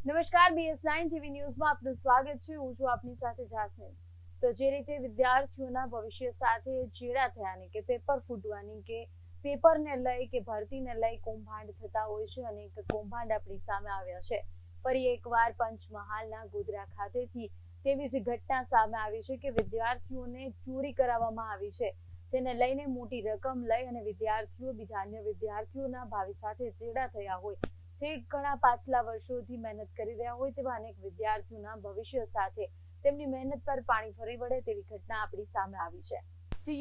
નમસ્કાર, BS9 TV ન્યૂઝમાં આપનું સ્વાગત છે. હું છું આપની સાથે જાસ્મીન. તો જે રીતે વિદ્યાર્થીઓના ભવિષ્ય સાથે ચેડા થયાની કે પેપર ફૂટવાની કે પેપરને લઈ કે ભરતીને લઈ કૌભાંડ થતા હોય છે, અનેક કૌભાંડ આપણી સામે આવ્યા છે. ફરી એકવાર પંચમહાલના ગોધરા ખાતેથી તેવી જ ઘટના સામે આવી છે કે વિદ્યાર્થીઓને ચોરી કરાવવામાં આવી છે, જેને લઈને મોટી રકમ લઈ અને વિદ્યાર્થીઓ બીજા અન્ય વિદ્યાર્થીઓના ભાવિ સાથે ચેડા થયા હોય, જે ઘણા પાછલા વર્ષોથી મહેનત કરી રહ્યા હોય તેવા અનેક વિદ્યાર્થીઓના ભવિષ્ય સાથે તેમની મહેનત પર પાણી ફરી વળે તેવી ઘટના આપણી સામે આવી છે.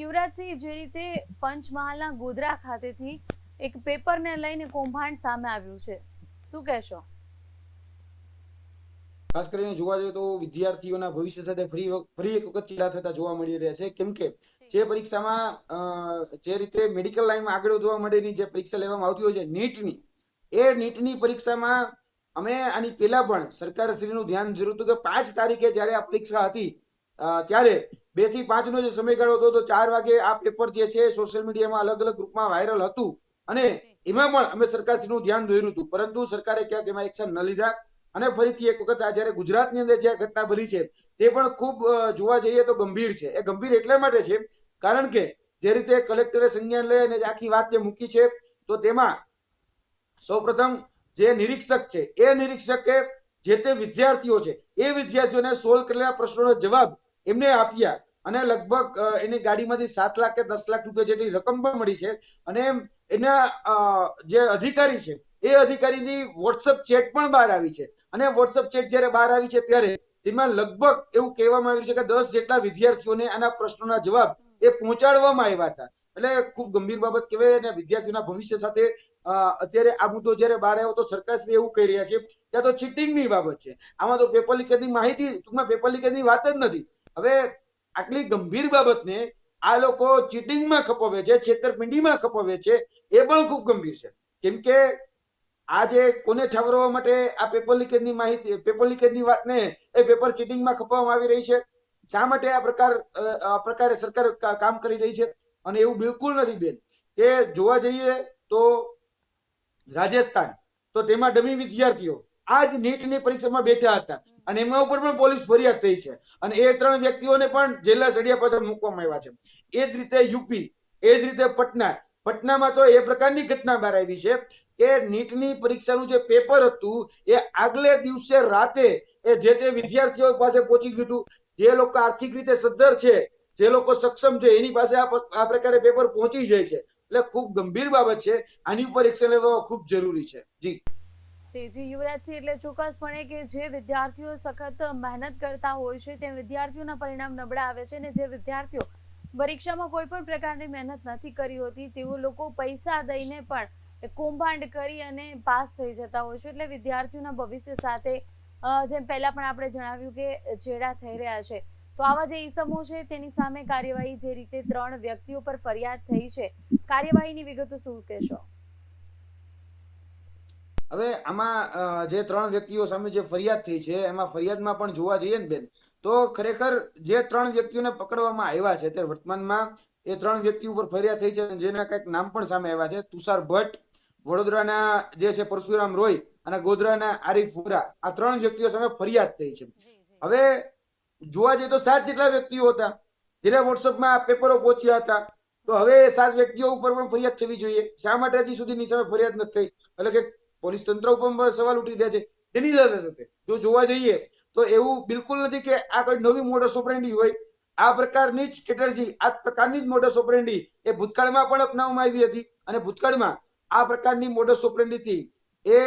યુવરાજસિંહ, જે રીતે પંચમહાલના ગોધરા ખાતેથી એક પેપરને લઈને કૌભાંડ સામે આવ્યું છે, શું કહેશો? ખાસ કરીને જોવા જઈએ તો વિદ્યાર્થીઓના ભવિષ્ય સાથે ફરી એક વખત ચેડા થતા જોવા મળી રહ્યા છે. કેમ કે જે પરીક્ષામાં જે રીતે મેડિકલ લાઈનમાં આગળ વધવા માટેની જે પરીક્ષા લેવામાં આવતી હોય છે નીટની પરીક્ષામાં અમે આની પહેલા પણ સરકારશ્રીનું ધ્યાન દોર્યું હતું કે 5 તારીખે જ્યારે આ પરીક્ષા હતી ત્યારે 2 થી 5 નો જે સમયગાળો હતો તો 4 વાગે આ પેપર જે છે સોશિયલ મીડિયામાં અલગ અલગ ગ્રુપમાં વાયરલ હતું અને એમાં પણ અમે સરકારશ્રીનું ધ્યાન દોર્યું હતું, પરંતુ સરકારે ક્યાંક એમાં એક્શન ન લીધા. અને ફરીથી એક વખત આ જ્યારે ગુજરાતની અંદર જે ઘટના બની છે તે પણ ખૂબ જોવા જઈએ તો ગંભીર છે. એ ગંભીર એટલા માટે છે કારણ કે જે રીતે કલેક્ટરે સંજ્ઞાન લઈ અને આખી વાત જે મૂકી છે તો તેમાં સૌપ્રથમ જે નિરીક્ષક છે એ નિરીક્ષકે જે તે વિદ્યાર્થીઓ છે એ વિદ્યાર્થીઓને સોલ્વ કરેલા પ્રશ્નોનો જવાબ એમને આપ્યા અને લગભગ એની ગાડીમાંથી 7 લાખ કે 10 લાખ રૂપિયા જેટલી રકમ પણ મળી છે. અને એના જે અધિકારી છે એ અધિકારીની વોટ્સઅપ ચેટ પણ બહાર આવી છે અને વોટ્સઅપ ચેટ જ્યારે બહાર આવી છે ત્યારે તેમાં લગભગ એવું કહેવામાં આવ્યું છે કે 10 જેટલા વિદ્યાર્થીઓને આના પ્રશ્નોના જવાબ એ પહોંચાડવામાં આવ્યા હતા. એટલે ખૂબ ગંભીર બાબત કહેવાય અને વિદ્યાર્થીઓના ભવિષ્ય સાથે અત્યારે આ મુદ્દો જ્યારે બહાર આવ્યો તો સરકારશ્રી એવું કહી રહ્યા છે કે આ તો ચીટિંગની બાબત છે, આમાં તો પેપર લીકેજની માહિતી ટૂંકમાં પેપર લીકેજની વાત જ નથી. હવે આટલી ગંભીર બાબતને આ લોકો ચીટિંગમાં ખપવે છે, છેતરપિંડીમાં ખપવે છે, એ પણ ખૂબ ગંભીર છે. કેમ કે આજે કોને છાવરવા માટે આ પેપર લીકેજની માહિતી પેપર લીકેજની વાતને એ પેપર ચીટિંગમાં ખપવામાં આવી રહી છે? શા માટે આ પ્રકારે સરકાર કામ કરી રહી છે? અને એવું બિલકુલ નથી બેન કે જોવા જઈએ તો રાજસ્થાન તો તેમાં ડમી વિદ્યાર્થીઓ આજ નીટની પરીક્ષામાં બેઠા હતા અને એમના ઉપર પણ પોલીસ ફરિયાદ થઈ છે અને એ 3 વ્યક્તિઓને પણ જેલના સળિયા પાછળ મૂકવામાં આવ્યા છે. એ જ રીતે યુપી, એ જ રીતે પટનામાં તો એ પ્રકારની ઘટના બહાર આવી છે કે નીટની પરીક્ષાનું જે પેપર હતું એ આગલે દિવસે રાતે એ જે તે વિદ્યાર્થીઓ પાસે પહોંચી ગયું હતું. જે લોકો આર્થિક રીતે સદ્ધર છે, જે લોકો સક્ષમ છે એની પાસે આ પ્રકારે પેપર પહોંચી જાય છે. એટલે ખૂબ ગંભીર બાબત છે, આની ઉપર એક્શન લેવા ખૂબ જરૂરી છે. જી યુવરાજસિંહ, એટલે ચોક્કસપણે કે જે વિદ્યાર્થીઓ સખત મહેનત કરતા હોય છે તે વિદ્યાર્થીઓના પરિણામ નબળા આવે છે, અને જે વિદ્યાર્થીઓ પરીક્ષામાં કોઈ પણ પ્રકારની મહેનત નથી કરી હોતી તેઓ લોકો પૈસા દઈને પણ કૌભાંડ કરી અને પાસ થઈ જતા હોય છે. એટલે વિદ્યાર્થીઓના ભવિષ્ય સાથે જેમ પહેલા પણ આપણે જણાવ્યું કે ચેડા થઈ રહ્યા છે, તો આવા જે ઈસમો છે તેની સામે કાર્યવાહી, જે રીતે 3 વ્યક્તિઓ પર ફરિયાદ થઈ છે, કાર્યવાહીની વિગતો શું કહેશો? હવે આમાં જે 3 વ્યક્તિઓ સામે જે ફરિયાદ થઈ છે એમાં ફરિયાદમાં પણ જોવા જઈએ ને બેન તો ખરેખર જે 3 વ્યક્તિઓને પકડવામાં આવ્યા છે તે વર્તમાનમાં એ 3 વ્યક્તિ ઉપર ફરિયાદ થઈ છે જેના કંઈક નામ પણ સામે આવ્યા છે. તુષાર ભટ્ટ, વડોદરાના જે છે પરશુરામ રોય અને ગોધરાના આરીફ વોરા, આ 3 વ્યક્તિઓ સામે ફરિયાદ થઈ છે. હવે જોવા જઈએ તો 7 જેટલા વ્યક્તિઓ હતા જેના વોટ્સઅપમાં પેપરો પહોંચ્યા હતા. તો હવે 7 વ્યક્તિઓ ઉપર પણ ફરિયાદ થવી જોઈએ. શા માટે હજી સુધીની સામે ફરિયાદ નથી થઈ? એટલે કે પોલીસ તંત્ર ઉપર પણ સવાલ ઉઠી રહ્યા છે. તેની સાથે જો જોવા જઈએ તો એવું બિલકુલ નથી કે આ કોઈ નવી મોડસ ઓપરેન્ડી હોય. આ પ્રકારની જ સ્ટ્રેટેજી, આ પ્રકારની જ મોડસ ઓપરેન્ડી એ ભૂતકાળમાં પણ અપનાવવામાં આવી હતી અને ભૂતકાળમાં આ પ્રકારની મોડસ ઓપરેન્ડીથી એ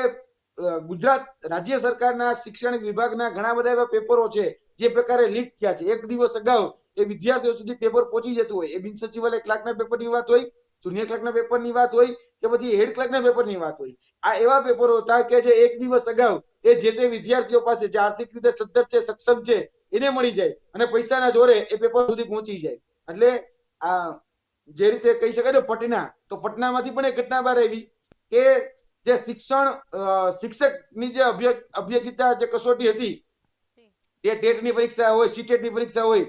ગુજરાત રાજ્ય સરકારના શિક્ષણ વિભાગના ઘણા બધા એવા પેપરો છે જે પ્રકારે લીક થયા છે. એક દિવસ અગાઉ એ વિદ્યાર્થીઓ સુધી પેપર પહોંચી જતું હોય. એ બિન સચિવાલય ક્લાર્કના પેપરની વાત હોય, જુનિયર ક્લાર્કના પેપરની વાત હોય કે પછી હેડ ક્લાર્કના પેપરની વાત હોય, આ એવા પેપરો હતા કે જે એક દિવસ અગાઉ એ જે તે વિદ્યાર્થીઓ પાસે જે આર્થિક રીતે સદ્ધર છે, સક્ષમ છે, એને મળી જાય અને પૈસાના જોરે એ પેપર સુધી પહોંચી જાય. એટલે આ જે રીતે કહી શકાય ને પટના, તો પટનામાંથી પણ એક ઘટના બહાર આવી કે જે શિક્ષકની જે અભ્યગિતા જે કસોટી હતી, તે ટેટની પરીક્ષા હોય, સીટેટની પરીક્ષા હોય,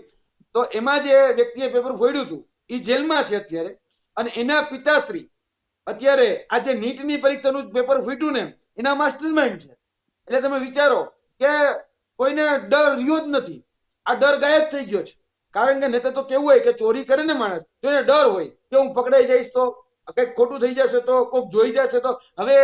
તો એમાં જે વ્યક્તિએ પેપર ફોડ્યું હતું એ જેલમાં છે અત્યારે અને એના પિતાશ્રી અત્યારે આ જે નીટની પરીક્ષાનું પેપર ફૂટ્યું ને એના માસ્ટર માઇન્ડ છે. એટલે તમે વિચારો કે કોઈને ડર રહ્યો જ નથી. આ ડર ગાયબ થઈ ગયો છે. કારણ કે નહીતર તો કેવું હોય કે ચોરી કરે ને માણસ તો એને ડર હોય કે હું પકડાઈ જઈશ તો, કંઈક ખોટું થઈ જશે તો, કોઈક જોઈ જશે તો. હવે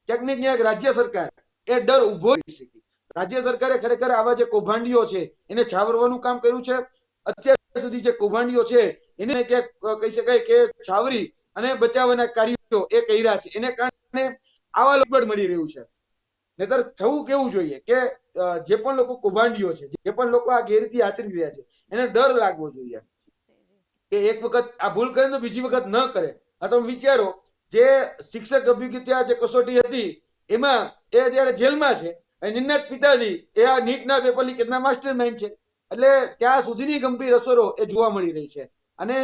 ક્યાંક ને ક્યાંક રાજ્ય સરકાર એ ડર ઉભો કરી શકી. રાજ્ય સરકારે ખરેખર આવા જે કૌભાંડીઓ છે એને છાવરવાનું કામ કર્યું છે. અત્યાર સુધી જે કૌભાંડીઓ છે એને ક્યાંક કહી શકાય કે છાવરી અને બચાવવાના કાર્યો એ કર્યા છે. એને કારણે આવા લોકો મળી રહ્યું છે. નહીતર થવું કેવું જોઈએ કે જે પણ લોકો કૌભાંડીઓ છે, જે પણ લોકો આ ગેરરીતિ આચરી રહ્યા છે, એને ડર લાગવો જોઈએ કે એક વખત આ ભૂલ કરે તો બીજી વખત ન કરે. આ તમે વિચારો, જે શિક્ષક અભિજ્ઞતા જે કસોટી હતી એમાં એ જયારે જેલમાં છે, નિનાદ પિતાજી એ આ નીટના પેપર લીકેજના માસ્ટર માઇન્ડ છે. એટલે ત્યાં સુધીની ગંભીર અસરો એ જોવા મળી રહી છે. અને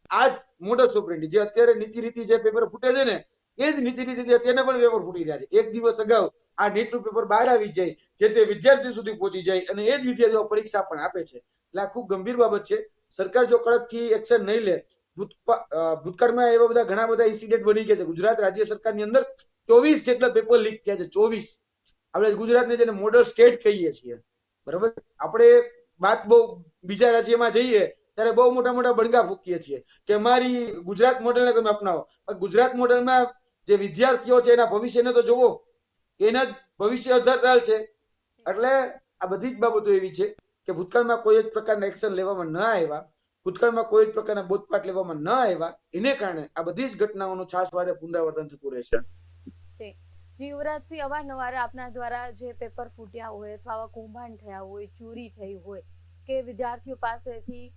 આ જ મોડસ ઓપરેન્ડી જે અત્યારે નીતિ રીતિ જે પેપર ફૂટે છે ને, એ જ નીતિ રીતિ અત્યારે પણ પેપર ફૂટી રહ્યા છે. એક દિવસ અગાઉ આ નીટનું પેપર બહાર આવી જાય, જે તે વિદ્યાર્થી સુધી પહોંચી જાય અને એ જ વિદ્યાર્થીઓ પરીક્ષા પણ આપે છે. એટલે આ ખૂબ ગંભીર બાબત છે. સરકાર જો કડકથી એક્શન નહીં લે, ભૂતકાળમાં એવા બધા ઘણા બધા ઇન્સિડન્ટ બની ગયા છે. ગુજરાત રાજ્ય સરકારની અંદર 24 જેટલા પેપર લીક થયા છે. 24. આપણે ગુજરાતને જેને મોડલ સ્ટેટ કહીએ છીએ, બરાબર. આપણે વાત બહુ બીજા રાજ્યમાં જઈએ ત્યારે બહુ મોટા મોટા બણગા ફૂકીએ છીએ કે અમારી ગુજરાત મોડેલને તમે અપનાવો. ગુજરાત મોડેલમાં જે વિદ્યાર્થીઓ છે એના ભવિષ્યને તો જોવો, એના જ ભવિષ્ય અધરતાલ છે. એટલે આ બધી જ બાબતો એવી છે કે ભૂતકાળમાં કોઈ જ પ્રકારના એક્શન લેવામાં ન આવ્યા, ભૂતકાળમાં કોઈ જ પ્રકારના બોધપાઠ લેવામાં ન આવ્યા, એને કારણે આ બધી જ ઘટનાઓનું છાસવારે પુનરાવર્તન થતું રહે છે. યુવરાજસિંહ, અવારનવાર આપના દ્વારા જે પેપર ફૂટ્યા હોય અથવા આવા કૌભાંડ થયા હોય, ચોરી થઈ હોય કે વિદ્યાર્થીઓ પાસેથી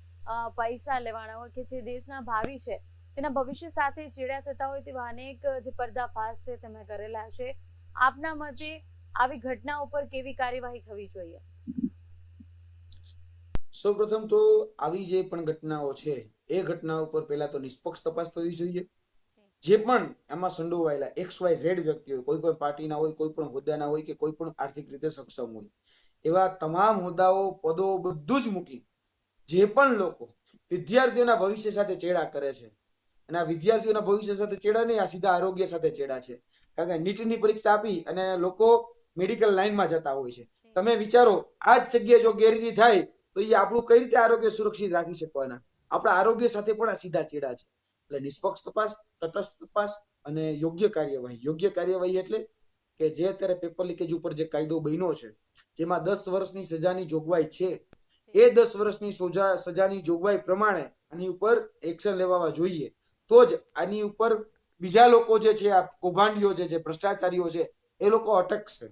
પૈસા લેવાના હોય કે જે દેશના ભાવિ છે તેના ભવિષ્ય સાથે ચેડા થતા હોય તેવા અનેક જે પર્દાફાશ છે તમે કરેલા છે. આપના મતે આવી ઘટના ઉપર કેવી કાર્યવાહી થવી જોઈએ? સૌપ્રથમ તો આવી જે પણ ઘટનાઓ છે એ ઘટના ઉપર પહેલા તો નિષ્પક્ષ તપાસ થવી જોઈએ. જે પણ આમાં સંડોવાયેલા XYZ વ્યક્તિઓ, કોઈ પણ પાર્ટીના હોય, કોઈ પણ હોદ્દાના હોય કે કોઈ પણ આર્થિક રીતે સક્ષમ હોય, એવા તમામ હોદ્દાઓ, પદો બધું જ મૂકી જે પણ લોકો વિદ્યાર્થીઓના ભવિષ્ય સાથે ચેડા કરે છે, અને આ વિદ્યાર્થીઓના ભવિષ્ય સાથે ચેડા નહીં, આ સીધા આરોગ્ય સાથે ચેડા છે. કારણ કે નીટની પરીક્ષા આપી અને લોકો મેડિકલ લાઈનમાં જતા હોય છે. તમે વિચારો, આ જ જગ્યાએ જો ગેરરીતિ થાય તો એ આપણું કઈ રીતે આરોગ્ય સુરક્ષિત રાખી શકવાના? આપણા આરોગ્ય સાથે પણ આ સીધા ચેડા છે. એટલે નિષ્પક્ષ તપાસ, તટસ્થ તપાસ અને યોગ્ય કાર્યવાહી. યોગ્ય કાર્યવાહી એટલે કે જે અત્યારે પેપર લીકેજ ઉપર જે કાયદો બન્યો છે, જેમાં 10 વર્ષની સજાની જોગવાઈ છે, એ 10 વર્ષની સજાની જોગવાઈ પ્રમાણે આની ઉપર એક્શન લેવા જોઈએ. તો જ આની ઉપર બીજા લોકો જે છે, આ કૌભાંડીઓ જે ભ્રષ્ટાચારીઓ છે, એ લોકો અટકશે.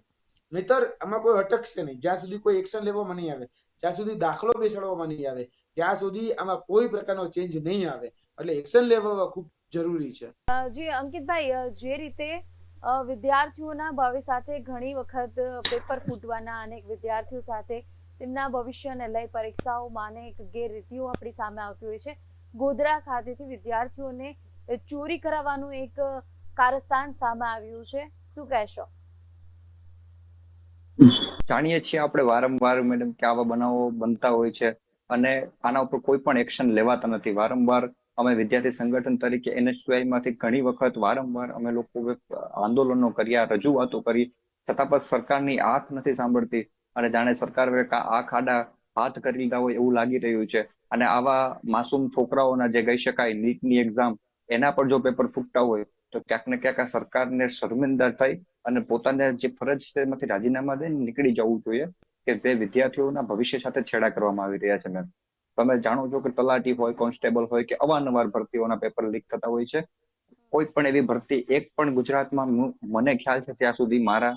નહીતર આમાં કોઈ અટકશે નહીં. જ્યાં સુધી કોઈ એક્શન લેવામાં નહીં આવે, જ્યાં સુધી દાખલો બેસાડવામાં નહીં આવે, ત્યાં સુધી આમાં કોઈ પ્રકારનો ચેન્જ નહીં આવે. એટલે એક્શન લેવા ખૂબ જરૂરી છે. જી અંકિતભાઈ, જે રીતે વિદ્યાર્થીઓના ભવિષ્ય સાથે ઘણી વખત પેપર ફૂટવાના અનેક વિદ્યાર્થીઓ સાથે તેમના ભવિષ્યને લઈ પરીક્ષાઓમાં અનેક ગેરરીતિઓ આપણી સામે આવતી હોય છે. ગોધરા ખાતેથી વિદ્યાર્થીઓને ચોરી કરાવવાનું એક કારસ્તાન સામે આવ્યું છે. શું કહેશો? જાણીએ છીએ આપણે વારંવાર મેડમ કે આવા બનાવો બનતા હોય છે અને આના ઉપર કોઈ પણ એક્શન લેવાતા નથી. વારંવાર અમે વિદ્યાર્થી સંગઠન તરીકે NSUI માંથી ઘણી વખત વારંવાર અમે લોકો આંદોલનો કર્યા, રજૂઆતો કરી, છતાં પણ સરકારની આંખ નથી સાંભળતી અને જાણે સરકાર આંખ આડા હાથ કરી લીધા હોય એવું લાગી રહ્યું છે. અને આવા માસૂમ છોકરાઓના જે કહી શકાય નીટની એક્ઝામ, એના પર જો પેપર ફૂટતા હોય તો ક્યાંક ને ક્યાંક આ સરકારને શર્મિંદા થઈ અને પોતાને જે ફરજ છે એમાંથી રાજીનામા દઈને નીકળી જવું જોઈએ કે જે વિદ્યાર્થીઓના ભવિષ્ય સાથે છેડા કરવામાં આવી રહ્યા છે. મેમ, તમે જાણો છો કે તલાટી હોય, કોન્સ્ટેબલ હોય કે અવારનવાર ભરતીઓના પેપર લીક થતા હોય છે. કોઈ પણ એવી ભરતી એક પણ ગુજરાતમાં મને ખ્યાલ છે ત્યાં સુધી મારા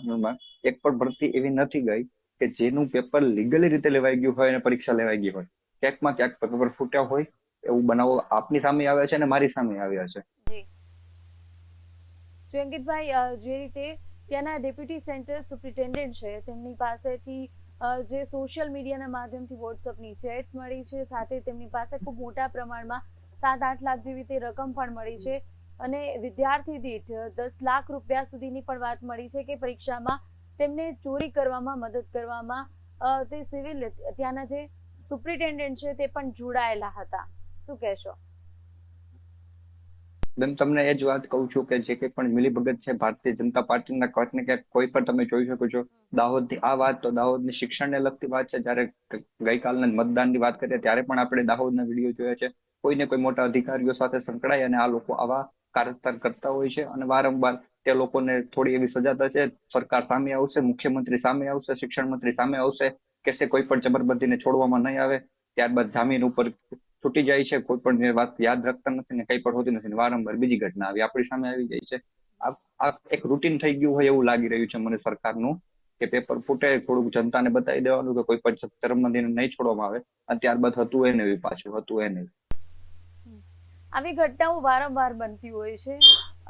એક પણ ભરતી એવી નથી ગઈ કે જેનું પેપર લીગલી રીતે લેવાઈ ગયું હોય અને પરીક્ષા લેવાઈ ગઈ હોય. ક્યાંકમાં ક્યાંક પેપર ફૂટ્યા હોય એવું બનાવો આપની સામે આવ્યા છે અને મારી સામે આવ્યા છે. અંકિતભાઈ, જે રીતે ત્યાંના ડેપ્યુટી સેન્ટર સુપ્રિન્ટેન્ડન્ટ છે તેમની પાસેથી જે સોશિયલ મીડિયાના માધ્યમથી વોટ્સઅપની ચેટ્સ મળી છે, સાથે તેમની પાસે ખૂબ મોટા પ્રમાણમાં 7-8 લાખ જેવી તે રકમ પણ મળી છે અને વિદ્યાર્થી દીઠ 10 લાખ રૂપિયા સુધીની પણ વાત મળી છે કે પરીક્ષામાં તેમને ચોરી કરવામાં મદદ કરવામાં તે સિવિલ ત્યાંના જે સુપ્રિન્ટેન્ડન્ટ છે તે પણ જોડાયેલા હતા. શું કહેશો? બેન તમને એ જ વાત કહું છું કે જે કંઈ પણ મિલીભગત છે ભારતીય જનતા પાર્ટીના ક્યાંક ને ક્યાંક કોઈ પણ તમે જોઈ શકો છો. દાહોદની આ વાત તો દાહોદની શિક્ષણને લગતી વાત છે. જ્યારે ગઈકાલના મતદાનની વાત કરીએ ત્યારે પણ આપણે દાહોદના વિડીયો જોયા છે. કોઈને કોઈ મોટા અધિકારીઓ સાથે સંકળાય અને આ લોકો આવા કારસ્તાન કરતા હોય છે અને વારંવાર તે લોકોને થોડી એવી સજા થશે. સરકાર સામે આવશે, મુખ્યમંત્રી સામે આવશે, શિક્ષણ મંત્રી સામે આવશે, કહેશે કોઈ પણ જબરબંધીને છોડવામાં નહીં આવે. ત્યારબાદ જામીન ઉપર છૂટી જાય છે. કોઈ પણ વાત યાદ રાખતા નથી ને કંઈ પણ હોતી નથી. વારંવાર બીજી ઘટના આવી આપણી સામે આવી જાય છે. આ એક રૂટીન થઈ ગયું હોય એવું લાગી રહ્યું છે મને સરકારનું, કે પેપર ફૂટે થોડુંક જનતાને બતાવી દેવાનું કે કોઈ પણ ધર્મબંધીને નહીં છોડવામાં આવે અને ત્યારબાદ હતું એ નહીં, પાછું હતું એ નહીં. આવી ઘટનાઓ વારંવાર બનતી હોય છે.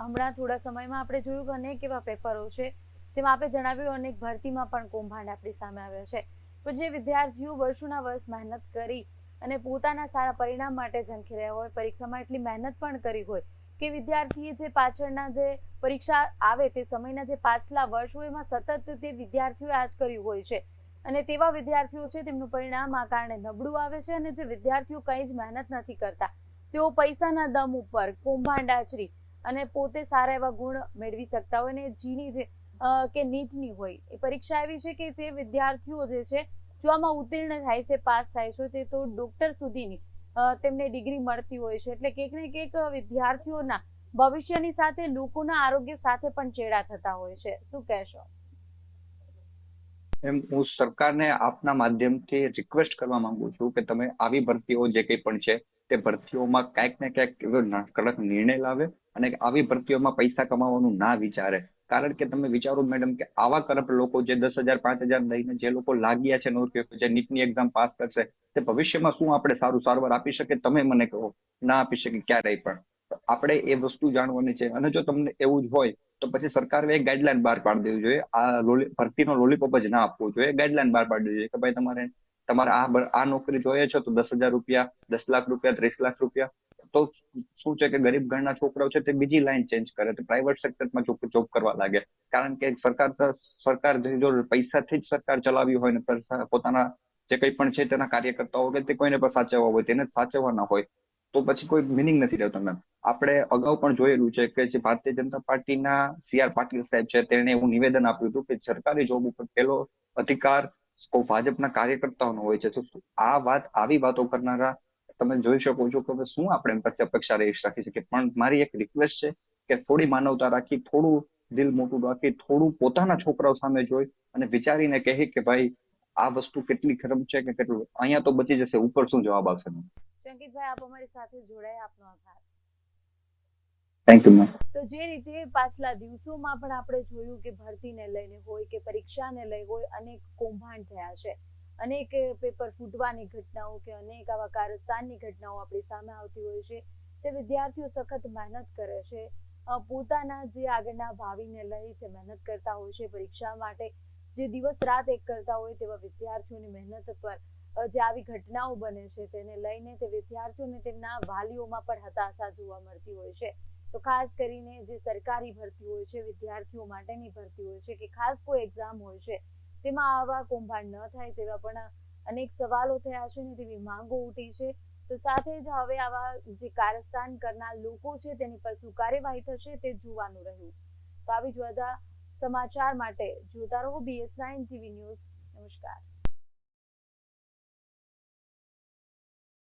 હમણાં થોડા સમયમાં આપણે જોયું કે અનેક એવા પેપરો છે જેમાં આપણે જણાવ્યું અનેક ભરતીમાં પણ કૌભાંડ આપણી સામે આવ્યા છે. પણ જે વિદ્યાર્થીઓ વર્ષોના વર્ષ મહેનત કરી અને પોતાના સારા પરિણામ માટે ઝંખી રહ્યા હોય, પરીક્ષામાં એટલી મહેનત પણ કરી હોય કે વિદ્યાર્થીએ જે પાછળના જે પરીક્ષા આવે તે સમયના જે પાછલા વર્ષ હોય એમાં સતત તે વિદ્યાર્થીઓએ આ જ કર્યું હોય છે અને તેવા વિદ્યાર્થીઓ છે તેમનું પરિણામ આ કારણે નબળું આવે છે. અને જે વિદ્યાર્થીઓ કંઈ જ મહેનત નથી કરતા તેઓ પૈસાના દમ ઉપર કૌભાંડ આચરી અને પોતે સારા એવા ગુણ મેળવી શકતા હોય. અને જીની જે કે નીટની હોય એ પરીક્ષા એવી છે કે તે વિદ્યાર્થીઓ જે છે જો આમાં ઉત્તીર્ણ થાય છે, પાસ થાય છે, તે તો ડોક્ટર સુધીની તેમને ડિગ્રી મળતી હોય છે. એટલે કંઈક ને કંઈક વિદ્યાર્થીઓના ભવિષ્યની સાથે લોકોના આરોગ્ય સાથે પણ ચેડા થતા હોય છે. શું કહેશો? એમ હું સરકારને આપના માધ્યમથી રિક્વેસ્ટ કરવા માંગુ છું કે તમે આવી ભરતીઓ જે કંઈ પણ છે તે ભરતીઓમાં ક્યાંક ને ક્યાંક એવો કડક નિર્ણય લાવે અને આવી ભરતીઓમાં પૈસા કમાવાનું ના વિચારે. કારણ કે તમે વિચારો મેડમ કે આવા કરપ્ટ લોકો જે 10,000 5,000 લઈને જે લોકો લાગ્યા છે નોકરીઓ, જે નીટની એક્ઝામ પાસ કરશે તે ભવિષ્યમાં શું આપણે સારું સારવાર આપી શકે? તમે મને કહો. ના આપી શકે ક્યારેય પણ. આપણે એ વસ્તુ જાણવાની છે. અને જો તમને એવું જ હોય તો પછી સરકારે એક ગાઈડલાઈન બહાર પાડી દેવી જોઈએ. આ ભરતીનો લોલીપોપ જ ના આપવો જોઈએ. ગાઈડલાઈન બહાર પાડી દેવી જોઈએ કે ભાઈ તમારે આ નોકરી જોઈએ છે તો 10,000 રૂપિયા, 10 લાખ રૂપિયા, 30 લાખ રૂપિયા. તો શું છે કે ગરીબ ઘરના છોકરાઓ છે તે બીજી લાઈન ચેન્જ કરે, તો પ્રાઇવેટ સેક્ટરમાં જોબ કરવા લાગે. કારણ કે સરકાર જો પૈસાથી જ સરકાર ચલાવી હોય ને પોતાના જે કંઈ પણ છે તેના કાર્યકર્તાઓ કે તે કોઈને પણ સાચવવા હોય તેને જ સાચવવાના હોય તો પછી કોઈ મિનિંગ નથી રહેતો. મેમ આપણે અગાઉ પણ જોયેલું છે કે જે ભારતીય જનતા પાર્ટીના CR પાટીલ સાહેબ છે તેણે એવું નિવેદન આપ્યું હતું કે સરકારી જોબ ઉપર પહેલો અધિકાર ભાજપના કાર્યકર્તાઓનો હોય છે. તો આવી વાતો કરનારા તમે જોઈ શકો છો કે શું આપણે પછી અપેક્ષા રાખી શકીએ. પણ મારી એક રિક્વેસ્ટ છે કે થોડી માનવતા રાખી, થોડું દિલ મોટું રાખી, થોડું પોતાના છોકરાઓ સામે જોઈ અને વિચારીને કહે કે ભાઈ આ વસ્તુ કેટલી ખરાબ છે કે કેટલું અહીંયા તો બચી જશે, ઉપર શું જવાબ આવશે. ચંકિતભાઈ, આપ અમારી સાથે જોડાયા, આપનો આભાર. Thank you ma'am. તો જે રીતે પાછલા દિવસોમાં પણ આપણે જોયું કે ભરતીને લઈને હોય કે પરીક્ષાને લઈ હોય અનેક કૌભાંડ થયા છે, અનેક પેપર ફૂટવાની ઘટનાઓ કે અનેક આવા કારસ્તાનની ઘટનાઓ આપણી સામે આવતી હોય છે. જે વિદ્યાર્થીઓ સખત મહેનત કરે છે, પોતાના જે આગળના ભાવિને લઈ જે મહેનત કરતા હોય છે, પરીક્ષા માટે જે દિવસ રાત એક કરતા હોય તેવા વિદ્યાર્થીઓની મહેનત પર જે આવી ઘટનાઓ બને છે તેને લઈને તે વિદ્યાર્થીઓને તેમના વાલીઓમાં પણ હતાશા જોવા મળતી હોય છે. તો ખાસ કરીને જે સરકારી ભરતી હોય છે, વિદ્યાર્થીઓ માટેની ભરતી હોય છે કે ખાસ કોઈ એક્ઝામ હોય છે તેમાં આવા કૌભાંડ ન થાય તેવા પણ અનેક સવાલો થયા છે ને તેવી માંગો ઉઠી છે. તો સાથે જ હવે આવા જે કારસ્તાન કરનાર લોકો છે તેની પર શું કાર્યવાહી થશે તે જોવાનું રહ્યું. તો આવી જ બધા સમાચાર માટે જોતા રહો BS9 TV ન્યૂઝ. નમસ્કાર.